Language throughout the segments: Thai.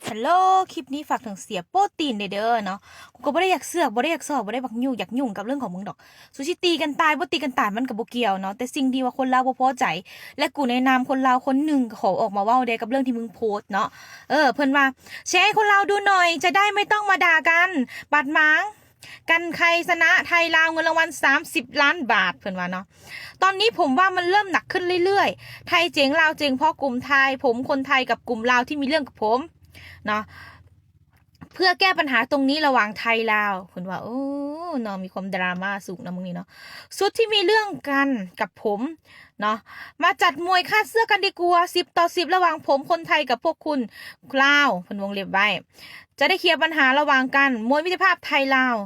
ฮัลโหลคลิปนี้ฝากถึงเสียโป้ตีนเด้อเนาะกูก็บ่ได้อยากเสือกบ่ได้อยากสอบบ่ได้บักยุ่งอยากยุ่งกับเรื่องของมึงดอกสุชิตีกันตายบ่ตีกันตายมันก็บ่เกี่ยวเนาะแต่สิ่งที่ว่าคนลาวบ่พอใจและกูในนามคนลาวคนหนึ่งขอออกมาเว้าเด้กับเรื่องที่มึงโพสต์เนาะเพิ่นว่าแชร์ให้คนลาวดูหน่อยจะได้ไม่ต้องมาด่ากันบาดหมางกันใครชนะไทยลาวเงินรางวัล30 ล้านบาทเพิ่นว่าเนาะตอนนี้ผมว่ามันเริ่มหนักขึ้นเรื่อยๆไทยเจ๋งลาวเจ๋งเพราะกลุ่มไทยผมคนไทยกับกลุ่มลาวที่มีเรื่องกับผมเนาะเพื่อแก้ปัญหาตรงนี้ระหว่างไทยลาวคุณว่าโอ้เนาะมีความดราม่าสูงนะมึงนี่เนาะสุดที่มีเรื่องกันกับผมเนาะมาจัดมวยคาดเสื้อกันดีกว่า10-10ระหว่างผมคนไทยกับพวกคุณลาวเพิ่นวงเล็บไว้จะได้เคลียร์ปัญหาระหว่างกันมวยมิตรภาพไทยลาว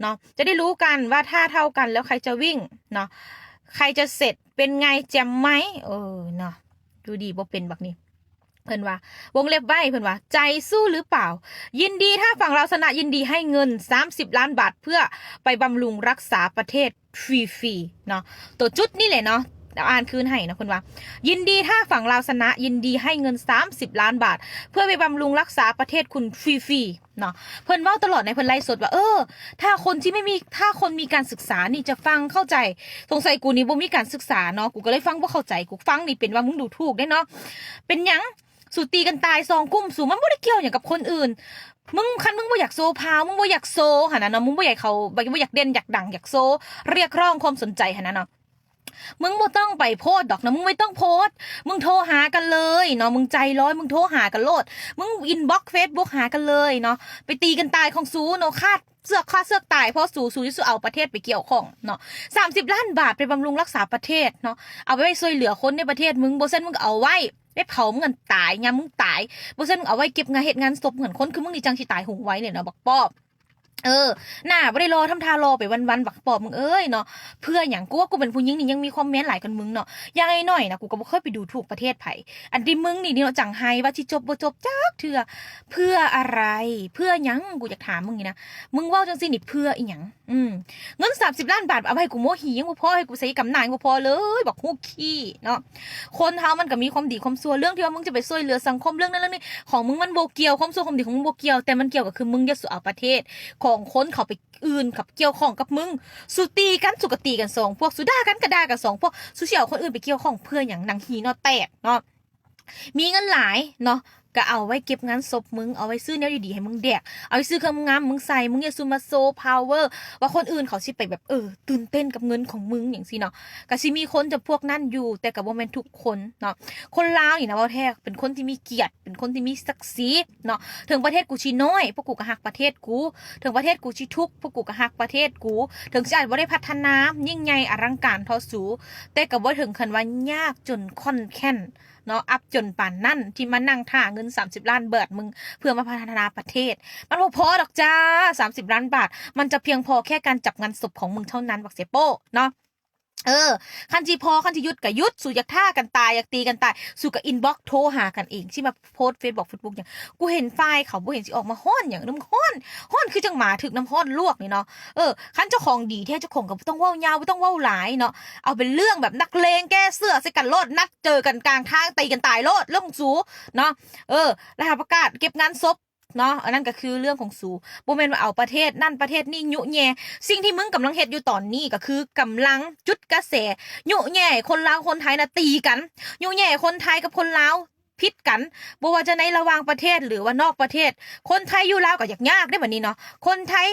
เนาะจะได้รู้กันว่าท่าเท่ากันแล้วใครจะวิ่งเนาะใครจะเสร็จเป็นไงแจ่มไหมเนาะดูดีบ่เป็นบักนี้เพิ่นว่าวงเล็บไว้เพิ่นว่าใจสู้หรือเปล่ายินดีถ้าฝั่งเราชนะยินดีให้เงิน30 ล้านบาทเพื่อไปบำรุงรักษาประเทศฟรีๆเนาะตัวจุดนี่แหละเนาะเดี๋ยวอ่านคืนให้นะเพิ่นว่ายินดีถ้าฝั่งเราชนะยินดีให้เงิน30 ล้านบาทเพื่อไปบำรุงรักษาประเทศคุณฟรีๆเนาะเพิ่นเว้าตลอดในเพิ่นไลฟ์สดว่าถ้าคนที่ไม่มีถ้าคนมีการศึกษานี่จะฟังเข้าใจสงสัยกูนี่บ่มีการศึกษาเนาะกูก็เลยฟังบ่เข้าใจกูฟังนี่เป็นว่ามึงดูถูกได้เนาะเป็นหยังสู่ตีกันตายซองกุ้มสู่มันบ่ได้เกี่ยวอย่างกับคนอื่นมึงคันมึงบ่อยากโซพาวมึงบ่อยากโซหั่นน่ะเนาะมึงบ่อยากเขาบ่อยากเด่นอยากดังอยากโซเรียกร้องความสนใจหั่นน่ะเนาะมึงบ่ต้องไปโพสต์ดอกนะมึงไม่ต้องโพสต์มึงโทรหากันเลยเนาะมึงใจร้อยมึงโทรหากันโลดมึงอินบ็อกซ์ Facebook หากันเลยเนาะไปตีกันตายของสูเนาะคาดเสือกตายเพราะสูที่สูเอาประเทศไปเกี่ยวข้องเนาะ30 ล้านบาทไปบำรุงรักษาประเทศเนาะเอาไปไว้ช่วยเหลือคนในประเทศมึงบ่ซั่นมึงเอาไว้ไปเผามึงกันตายยามมึงตายบ่ซั่นมึงเอาไว้เก็บงานเฮ็ดงานศพเหมือนคนคือมึงนี่จังสิตายหุงไว้เนี่ยเนาะบักปอบหน้าบ่ได้รอทำทารอไปวันๆบักปอบมึงเนาะเพื่อหยังกูว่ากูเป็นผู้หญิงนี่ยังมีคอมเมนต์หลายกันมึงเนาะอย่างไอ้น้อยนะกูก็บ่เคยไปดูถูกประเทศไผอันที่มึงนี่เนาะจังไห้ว่าสิจบบ่จบจักเทื่อเพื่ออะไรเพื่อหยังกูอยากถามมึงนี่นะมึงเว้าจังซี่นี่เพื่ออีหยังเงิน30 ล้านบาทเอาให้กูโมหียังบ่พอให้กูใส่กำนายบ่พอเลยบักฮู้ขี้เนาะคนเฮามันก็มีความดีความชั่วเรื่องที่ว่ามึงจะไปช่วยเหลือสังคมเรื่องนั้นเรื่องนี้ของมึงมันบ่เกี่ยวความชั่วความดีของมึงบ่เกี่ยวแต่มันเกี่ยวก็คือมึงอย่าสู่เอาประเทศของคนเขาไปอื่นกับเกี่ยวข้องกับมึงสุตีกันสุกตีกันสองพวกสุด่ากันกระด่ากันสองพวกสุเชี่ยวคนอื่นไปเกี่ยวข้องเพื่ออย่างนางฮีเนาะแตกเนาะมีเงินหลายเนาะก็เอาไว้เก็บงานศพมึงเอาไว้ซื้อแนวดีๆให้มึงแดกเอาไปซื้อเครื่องงามมึงใส่มึงอย่าซูมาโซพาวเวอร์ว่าคนอื่นเขาสิไปแบบตื่นเต้นกับเงินของมึงอย่างสิเนาะก็สิมีคนจะพวกนั่นอยู่แต่กับบ่แม่นทุกคนเนาะคนลาวนี่นะว่าแท้เป็นคนที่มีเกียรติเป็นคนที่มีศักดิ์ศรีเนาะถึงประเทศกูชิน้อยพวกกูก็ฮักประเทศกูถึงประเทศกูชิทุกพวกกูก็ฮักประเทศกูถึงสิอาจบ่ได้พัฒนายิ่งใหญ่อลังการเท่าสูแต่ก็บ่ถึงขั้นว่ายากจนค่อนแค้นเนาะอัพจนป่านนั่นที่มานั่งท่าเงิน30 ล้านเบิดมึงเพื่อมาพัฒนาประเทศมันบ่พอดอกจ้า30 ล้านบาทมันจะเพียงพอแค่การจับงานศพของมึงเท่านั้นบักเสียโป้เนาะคันจีพอคันจียุดกับยุดสู่อยากท่ากันตายอยากตีกันตายสู่กับอินบ็อกโทรหากันเองที่มาโพสเฟซบุ๊กอย่างกูเห็นไฟล์เขาบ่เห็นสิออกมาฮ้อนอย่างน้ำฮ้อนคือจังหมาถึกน้ำฮ้อนลวกนี่เนาะคันเจ้าของดีแท้เจ้าของก็บ่ต้องเว้ายาวบ่ต้องเว้าหลายเนาะเอาเป็นเรื่องแบบนักเลงแก้เสื้อใส่กันโลดนัดเจอกันกลางทางตีกันตายโลดเรื่องของสูเนาะแล้วประกาศเก็บงานศพเนาะอันนั้นก็คือเรื่องของสูบ่แม่นว่าเอาประเทศนั่นประเทศนี่ยุแย่สิ่งที่มึงกำลังเฮ็ดอยู่ตอนนี้ก็คือกำลังจุดกระแสยุแย่คนลาวคนไทยน่ะตีกันยุแย่คนไทยกับคนลาวพิษกันบ่ว่าจะในระหว่างประเทศหรือว่านอกประเทศคนไทยอยู่ลาวก็ยากได้บัดนี้เนาะคนไทย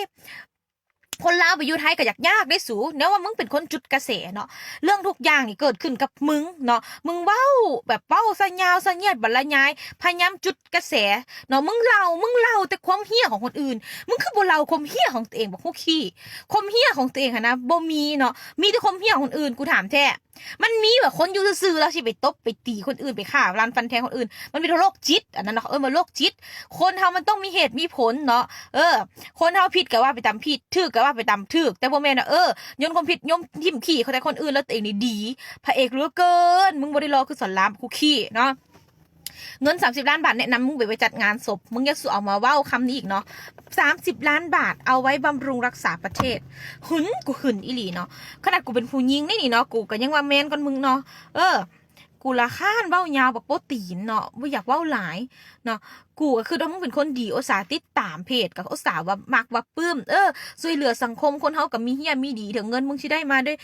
คนลาวไปอยู่ไทยก็ยากได้สูเนี่ยว่ามึงเป็นคนจุดกระแสเนาะเรื่องทุกอย่างนี่เกิดขึ้นกับมึงเนาะมึงเว้าแบบเว้าซะยาวซะเยียดบรรยายพยายามจุดกระแสเนาะมึงเล่าแต่ความเหี้ยของคนอื่นมึงคือบ่เล่าความเหี้ยของตัวเองบอกฮู้ขี้ความเหี้ยของตัวเองหั่นนะบ่มีเนาะมีแต่ความเหี้ยของคนอื่นกูถามแท้มันมีแบบคนอยู่ซื่อๆแล้วสิไปตบไปตีคนอื่นไปฆ่ารันฟันแทงคนอื่นมันเป็นโรคจิตอันนั้นเนาะมันโรคจิตคนเฮามันต้องมีเหตุมีผลเนาะคนเฮาผิดก็ว่าไปตามผิดถูกก็ว่าไปตามถูกแต่บ่แม่นโยนความผิดโยนทิ่มขี้เขาแต่คนอื่นแล้วตัวเองนี่ดีพระเอกเหลือเกินมึงบ่ได้รอคือสอนรามคุกขี้เนาะเงิน30 ล้านบาทแนะนำมึงไปจัดงานศพมึงอย่าสู่เอามาเว้าคำนี้อีกเนาะ30 ล้านบาทเอาไว้บำรุงรักษาประเทศกูหึนอีหลีเนาะขนาดกูเป็นผู้หญิงนี่เนาะกูก็ยังว่าแมนก่อนมึงเนาะกูละข้านเว้ายาวแบบโปตีนเนาะบ่อยากเว้าหลาย เนาะกูก็คือว่ามึงเป็นคนดีอุตส่าห์ติดตามเพจกับอุตส่าห์ว่ามักว่าปลื้มช่วยเหลือสังคมคนเฮาก็มีเฮียมีดีถึงเงินมึงสิได้มาด้วย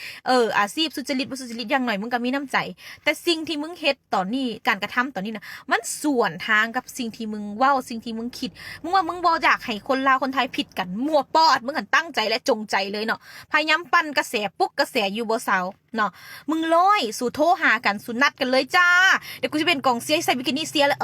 อาชีพสุจริตบ่สุจริตอย่างหน่อยมึงก็มีน้ำใจ แต่สิ่งที่มึงเฮ็ดตอนนี้การกระทำตอนนี้นะมันส่วนทางกับสิ่งที่มึงเว้าสิ่งที่มึงคิดมึงว่ามึงบ่อยากให้คนลาวคนไทยผิดกันมั่วปอดมึงหันตั้งใจและจงใจเลยเนาะพยายามปั่นกระแสปลุกกระแสอยู่บ่เซาเนาะมึงร้อยสู่โทรหากันสู่นัดกันเลยจ้าเดี๋ยวกูจะเป็นกองเสียใส่บิกินี่เสียแล้ว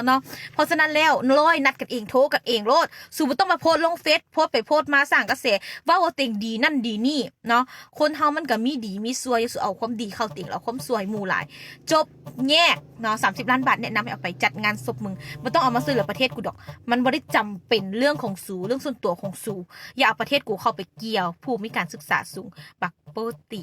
เนาะเพราะฉะนั้นแล้วร้อยนัดกันเองโทรกันเองโลดสู่บ่ต้องมาโพสต์ลงเฟซโพสต์ไปโพสต์มาสร้างกระแสว่าเต็งดีนั่นดีนี่เนาะคนเฮามันก็มีดีมีซวยสู่เอาความดีเข้าเต็งเอาความซวยหมู่หลายจบแยกเนาะ30 ล้านบาทแนะนำให้เอาไปจัดงานศพมึงบ่ต้องเอามาช่วยเหลือประเทศกูดอกมันบ่ได้จำเป็นเรื่องของสูเรื่องส่วนตัวของสูอย่าเอาประเทศกูเข้าไปเกี่ยวผู้มีการศึกษาสูงบักโปติ